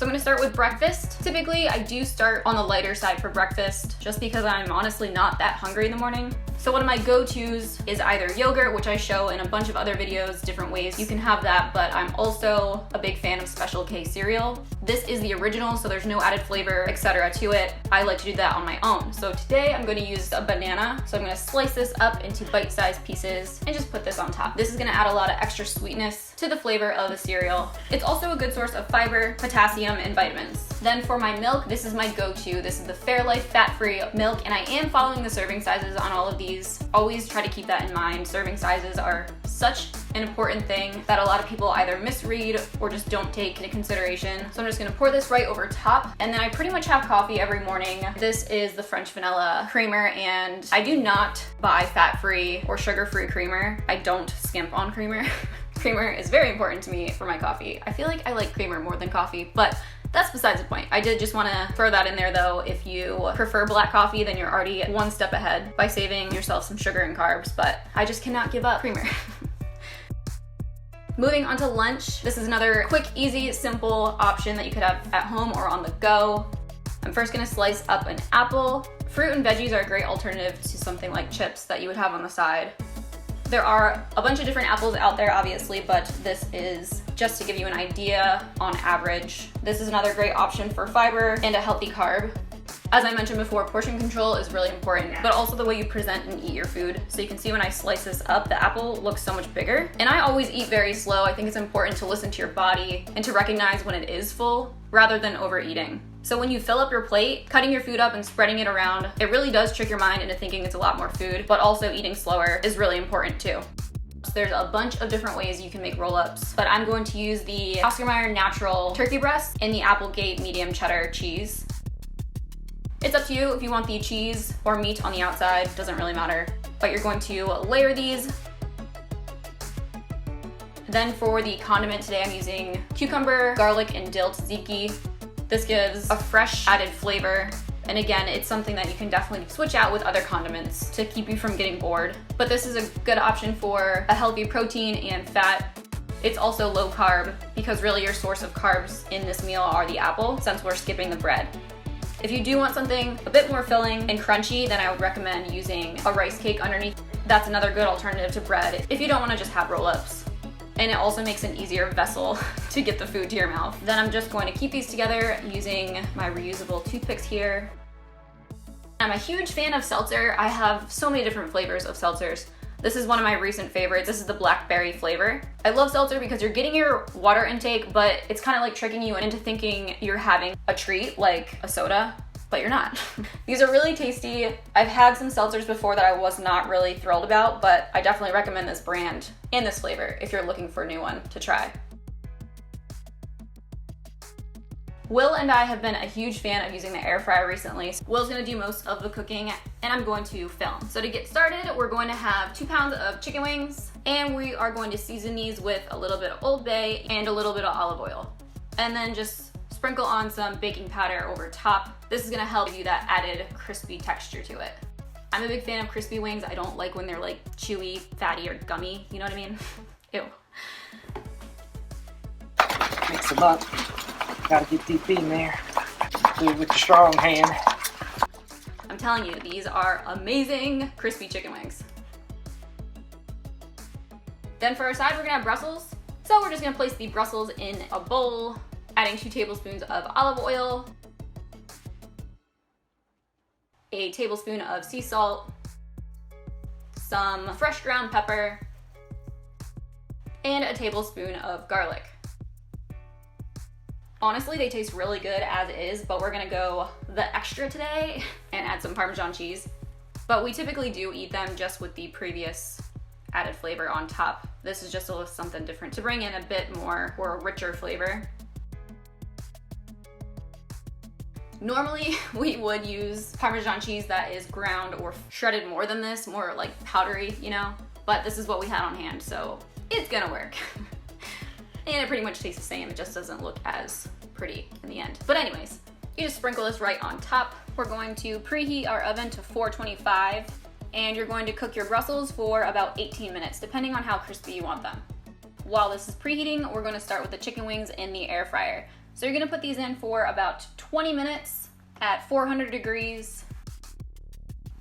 So I'm gonna start with breakfast. Typically, I do start on the lighter side for breakfast, just because I'm honestly not that hungry in the morning. So one of my go-tos is either yogurt, which I show in a bunch of other videos, different ways you can have that, but I'm also a big fan of Special K cereal. This is the original, so there's no added flavor, etc. to it. I like to do that on my own. So today I'm gonna use a banana. So I'm gonna slice this up into bite-sized pieces and just put this on top. This is gonna add a lot of extra sweetness to the flavor of the cereal. It's also a good source of fiber, potassium, and vitamins. Then for my milk, this is my go-to. This is the Fairlife fat-free milk, and I am following the serving sizes on all of these. Always try to keep that in mind. Serving sizes are such an important thing that a lot of people either misread or just don't take into consideration. So I'm just gonna pour this right over top, and then I pretty much have coffee every morning. This is the French vanilla creamer, and I do not buy fat-free or sugar-free creamer. I don't skimp on creamer. Creamer is very important to me for my coffee. I feel like I like creamer more than coffee, but that's besides the point. I did just want to throw that in there though. If you prefer black coffee, then you're already one step ahead by saving yourself some sugar and carbs, but I just cannot give up creamer. Moving on to lunch. This is another quick, easy, simple option that you could have at home or on the go. I'm first gonna slice up an apple. Fruit and veggies are a great alternative to something like chips that you would have on the side. There are a bunch of different apples out there, obviously, but this is just to give you an idea on average. This is another great option for fiber and a healthy carb. As I mentioned before, portion control is really important, but also the way you present and eat your food. So you can see when I slice this up, the apple looks so much bigger. And I always eat very slow. I think it's important to listen to your body and to recognize when it is full rather than overeating. So when you fill up your plate, cutting your food up and spreading it around, it really does trick your mind into thinking it's a lot more food, but also eating slower is really important too. So there's a bunch of different ways you can make roll-ups, but I'm going to use the Oscar Mayer natural turkey breast and the Applegate medium cheddar cheese. It's up to you if you want the cheese or meat on the outside, doesn't really matter. But you're going to layer these. Then for the condiment today, I'm using cucumber, garlic, and dill tzatziki. This gives a fresh added flavor. And again, it's something that you can definitely switch out with other condiments to keep you from getting bored. But this is a good option for a healthy protein and fat. It's also low carb because really your source of carbs in this meal are the apple, since we're skipping the bread. If you do want something a bit more filling and crunchy, then I would recommend using a rice cake underneath. That's another good alternative to bread if you don't want to just have roll-ups. And it also makes an easier vessel to get the food to your mouth. Then I'm just going to keep these together using my reusable toothpicks here. I'm a huge fan of seltzer. I have so many different flavors of seltzers. This is one of my recent favorites. This is the blackberry flavor. I love seltzer because you're getting your water intake, but it's kind of like tricking you into thinking you're having a treat, like a soda, but you're not. These are really tasty. I've had some seltzers before that I was not really thrilled about, but I definitely recommend this brand and this flavor if you're looking for a new one to try. Will and I have been a huge fan of using the air fryer recently. Will's gonna do most of the cooking and I'm going to film. So to get started, we're going to have 2 pounds of chicken wings and we are going to season these with a little bit of Old Bay and a little bit of olive oil. And then just sprinkle on some baking powder over top. This is gonna help give you that added crispy texture to it. I'm a big fan of crispy wings. I don't like when they're like chewy, fatty, or gummy, you know what I mean? Ew. Mix them up. Gotta get deep in there. Do it with the strong hand. I'm telling you, these are amazing crispy chicken wings. Then for our side, we're gonna have Brussels. So we're just gonna place the Brussels in a bowl, adding 2 tablespoons of olive oil, a tablespoon of sea salt, some fresh ground pepper, and a tablespoon of garlic. Honestly, they taste really good as is, but we're gonna go the extra today and add some Parmesan cheese. But we typically do eat them just with the previous added flavor on top. This is just a little something different to bring in a bit more or a richer flavor. Normally, we would use Parmesan cheese that is ground or shredded more than this, more like powdery, you know? But this is what we had on hand, so it's gonna work. And it pretty much tastes the same, it just doesn't look as pretty in the end. But anyways, you just sprinkle this right on top. We're going to preheat our oven to 425, and you're going to cook your Brussels for about 18 minutes, depending on how crispy you want them. While this is preheating, we're gonna start with the chicken wings in the air fryer. So you're gonna put these in for about 20 minutes at 400 degrees,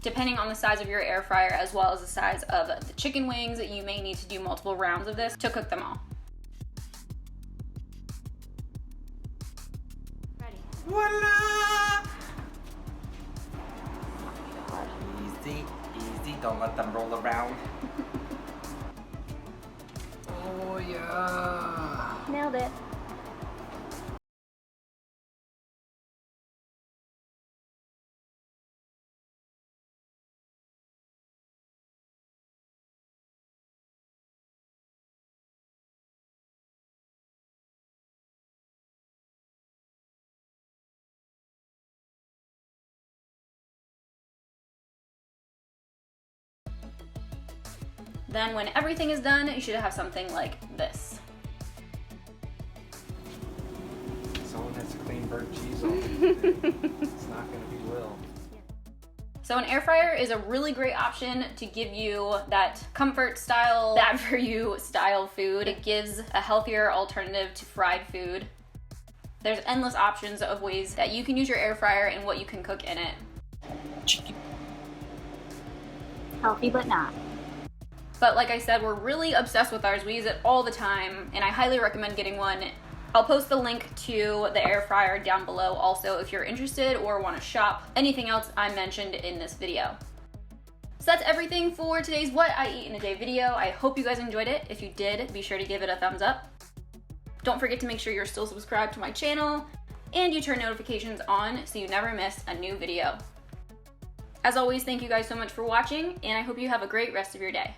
depending on the size of your air fryer as well as the size of the chicken wings. You may need to do multiple rounds of this to cook them all. Ready. Voila! Easy, easy, don't let them roll around. Oh yeah. Nailed it. Then when everything is done, you should have something like this. Someone has to clean burnt cheese off. It's not gonna be Will. So an air fryer is a really great option to give you that comfort style, bad for you style food. It gives a healthier alternative to fried food. There's endless options of ways that you can use your air fryer and what you can cook in it. Chicken. Healthy but not. But like I said, we're really obsessed with ours. We use it all the time, and I highly recommend getting one. I'll post the link to the air fryer down below also if you're interested or want to shop anything else I mentioned in this video. So that's everything for today's What I Eat in a Day video. I hope you guys enjoyed it. If you did, be sure to give it a thumbs up. Don't forget to make sure you're still subscribed to my channel and you turn notifications on so you never miss a new video. As always, thank you guys so much for watching, and I hope you have a great rest of your day.